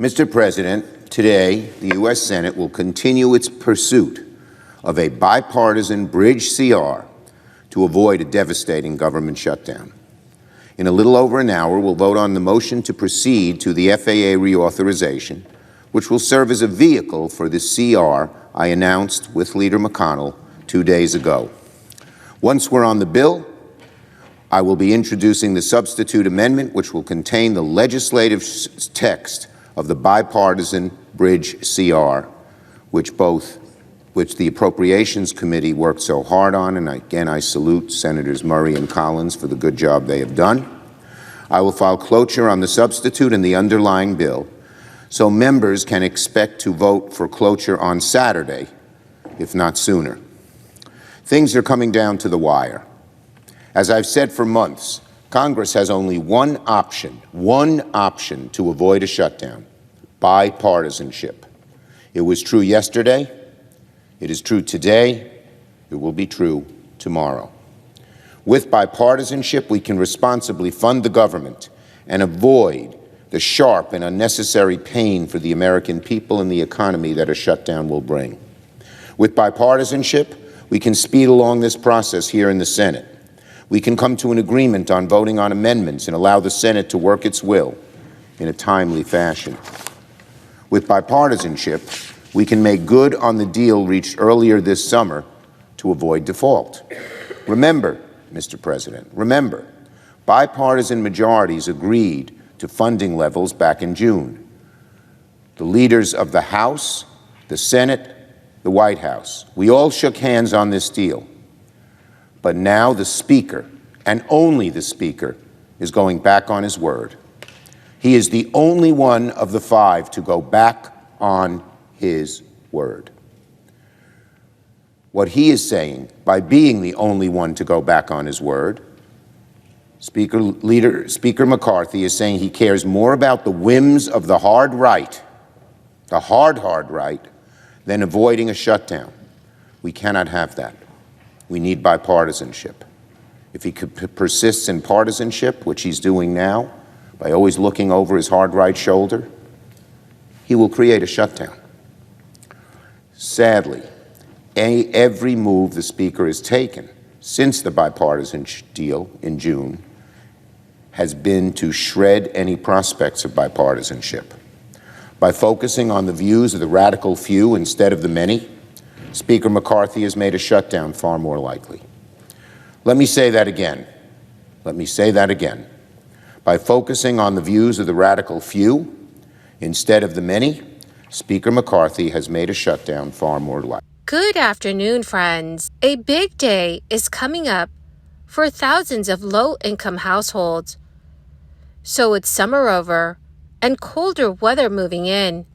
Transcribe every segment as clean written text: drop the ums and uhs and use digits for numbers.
Mr. President, today the U.S. Senate will continue its pursuit of a bipartisan bridge CR to avoid a devastating government shutdown. In a little over an hour, we'll vote on the motion to proceed to the FAA reauthorization, which will serve as a vehicle for the CR I announced with Leader McConnell 2 days ago. Once we're on the bill, I will be introducing the substitute amendment, which will contain the legislative text of the bipartisan bridge CR, which the Appropriations Committee worked so hard on, and again I salute Senators Murray and Collins for the good job they have done. I will file cloture on the substitute and the underlying bill, so members can expect to vote for cloture on Saturday, if not sooner. Things are coming down to the wire. As I've said for months, Congress has only one option to avoid a shutdown: bipartisanship. It was true yesterday, it is true today, it will be true tomorrow. With bipartisanship, we can responsibly fund the government and avoid the sharp and unnecessary pain for the American people and the economy that a shutdown will bring. With bipartisanship, we can speed along this process here in the Senate. We can come to an agreement on voting on amendments and allow the Senate to work its will in a timely fashion. With bipartisanship, we can make good on the deal reached earlier this summer to avoid default. Remember, Mr. President, remember, bipartisan majorities agreed to funding levels back in June. The leaders of the House, the Senate, the White House, we all shook hands on this deal. But now the Speaker, and only the Speaker, is going back on his word. He is the only one of the five to go back on his word. What he is saying, by being the only one to go back on his word, Speaker McCarthy is saying he cares more about the whims of the hard right, the hard right, than avoiding a shutdown. We cannot have that. We need bipartisanship. If he persists in partisanship, which he's doing now, by always looking over his hard right shoulder, he will create a shutdown. Sadly, every move the Speaker has taken since the bipartisan deal in June has been to shred any prospects of bipartisanship. By focusing on the views of the radical few instead of the many, Speaker McCarthy has made a shutdown far more likely. Let me say that again. By focusing on the views of the radical few instead of the many, Speaker McCarthy has made a shutdown far more likely. Good afternoon, friends. A big day is coming up for thousands of low-income households. So it's summer over and colder weather moving in.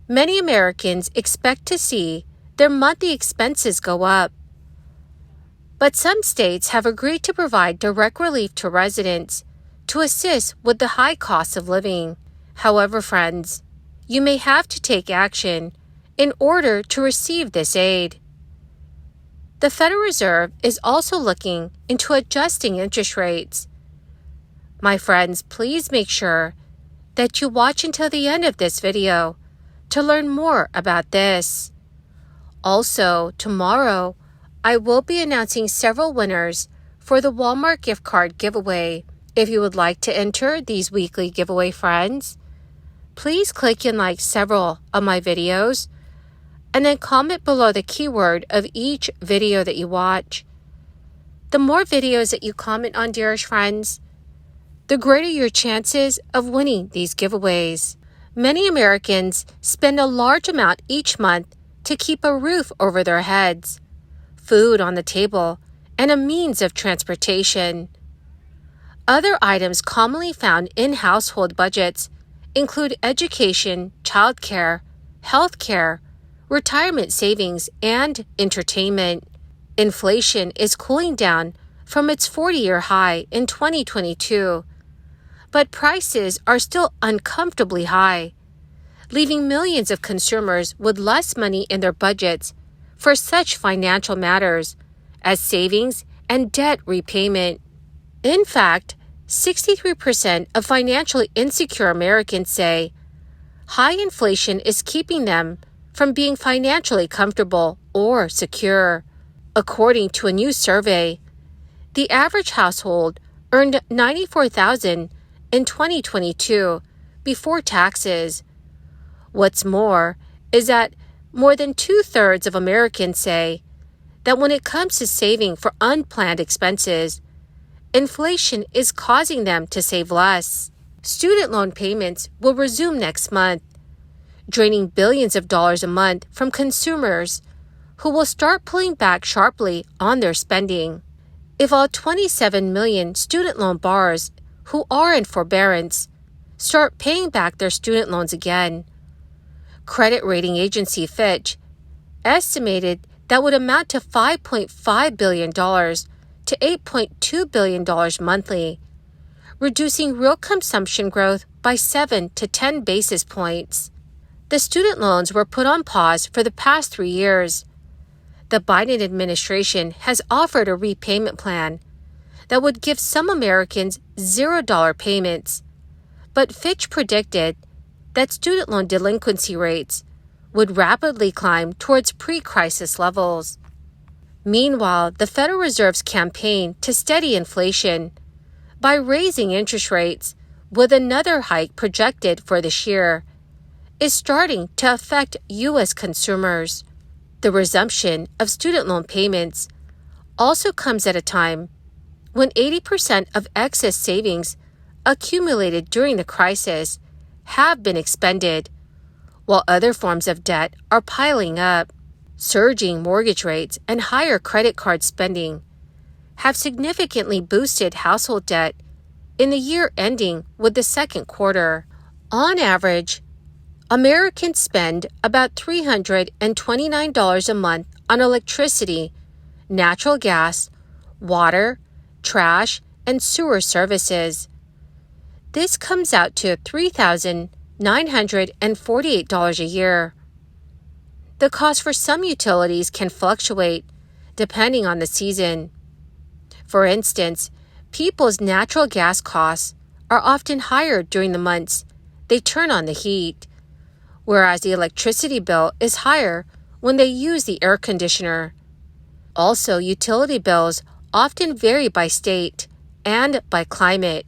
Many Americans expect to see their monthly expenses go up. But some states have agreed to provide direct relief to residents to assist with the high cost of living. However, friends, you may have to take action in order to receive this aid. The Federal Reserve is also looking into adjusting interest rates. My friends, please make sure that you watch until the end of this video to learn more about this. Also, tomorrow, I will be announcing several winners for the Walmart gift card giveaway. If you would like to enter these weekly giveaway, friends, please click and like several of my videos and then comment below the keyword of each video that you watch. The more videos that you comment on, dearest friends, the greater your chances of winning these giveaways. Many Americans spend a large amount each month to keep a roof over their heads, food on the table, and a means of transportation. Other items commonly found in household budgets include education, childcare, healthcare, retirement savings, and entertainment. Inflation is cooling down from its 40-year high in 2022, but prices are still uncomfortably high, leaving millions of consumers with less money in their budgets for such financial matters as savings and debt repayment. In fact, 63% of financially insecure Americans say high inflation is keeping them from being financially comfortable or secure. According to a new survey, the average household earned $94,000 in 2022 before taxes. What's more is that more than 2/3 of Americans say that when it comes to saving for unplanned expenses, inflation is causing them to save less. Student loan payments will resume next month, draining billions of dollars a month from consumers who will start pulling back sharply on their spending. If all 27 million student loan borrowers who are in forbearance start paying back their student loans again, credit rating agency Fitch estimated that would amount to $5.5 billion to $8.2 billion monthly, reducing real consumption growth by 7 to 10 basis points. The student loans were put on pause for the past 3 years. The Biden administration has offered a repayment plan that would give some Americans $0 payments, but Fitch predicted that student loan delinquency rates would rapidly climb towards pre-crisis levels. Meanwhile, the Federal Reserve's campaign to steady inflation by raising interest rates with another hike projected for this year is starting to affect U.S. consumers. The resumption of student loan payments also comes at a time when 80% of excess savings accumulated during the crisis have been expended, while other forms of debt are piling up. Surging mortgage rates and higher credit card spending have significantly boosted household debt in the year ending with the second quarter. On average, Americans spend about $329 a month on electricity, natural gas, water, trash, and sewer services. This comes out to $3,948 a year. The cost for some utilities can fluctuate depending on the season. For instance, people's natural gas costs are often higher during the months they turn on the heat, whereas the electricity bill is higher when they use the air conditioner. Also, utility bills often vary by state and by climate.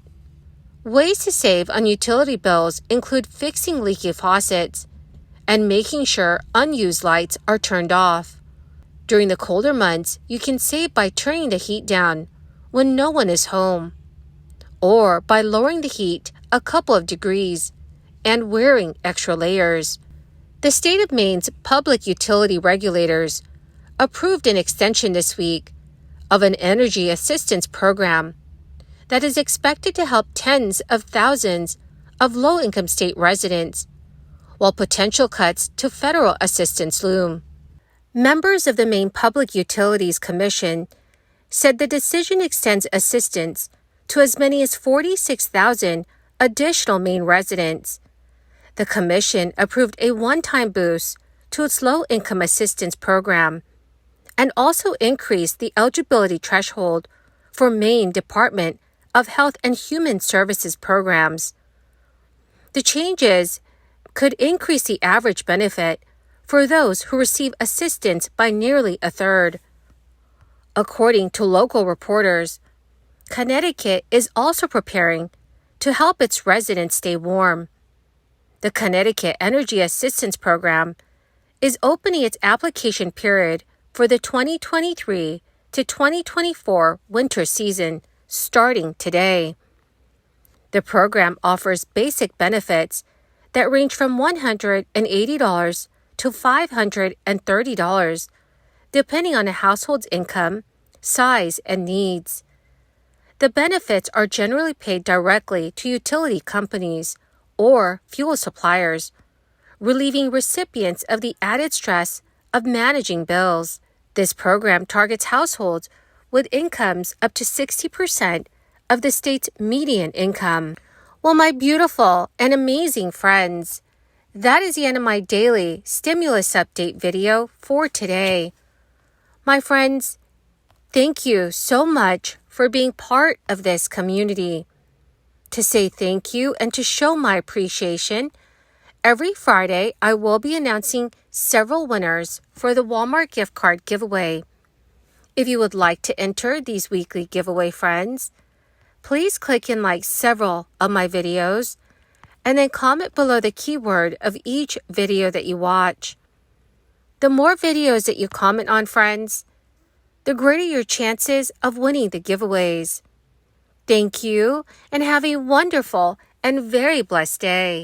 Ways to save on utility bills include fixing leaky faucets and making sure unused lights are turned off. During the colder months, you can save by turning the heat down when no one is home, or by lowering the heat a couple of degrees and wearing extra layers. The state of Maine's public utility regulators approved an extension this week of an energy assistance program that is expected to help tens of thousands of low-income state residents, while potential cuts to federal assistance loom. Members of the Maine Public Utilities Commission said the decision extends assistance to as many as 46,000 additional Maine residents. The Commission approved a one-time boost to its low-income assistance program and also increased the eligibility threshold for Maine Department of Health and Human Services programs. The changes could increase the average benefit for those who receive assistance by nearly a third. According to local reporters, Connecticut is also preparing to help its residents stay warm. The Connecticut Energy Assistance Program is opening its application period for the 2023 to 2024 winter season starting today. The program offers basic benefits that range from $180 to $530, depending on a household's income, size, and needs. The benefits are generally paid directly to utility companies or fuel suppliers, relieving recipients of the added stress of managing bills. This program targets households with incomes up to 60% of the state's median income. Well, my beautiful and amazing friends, that is the end of my daily stimulus update video for today. My friends, thank you so much for being part of this community. To say thank you and to show my appreciation, Every Friday, I will be announcing several winners for the Walmart gift card giveaway. If you would like to enter these weekly giveaway friends, please click and like several of my videos and then comment below the keyword of each video that you watch. The more videos that you comment on, friends, the greater your chances of winning the giveaways. Thank you and have a wonderful and very blessed day.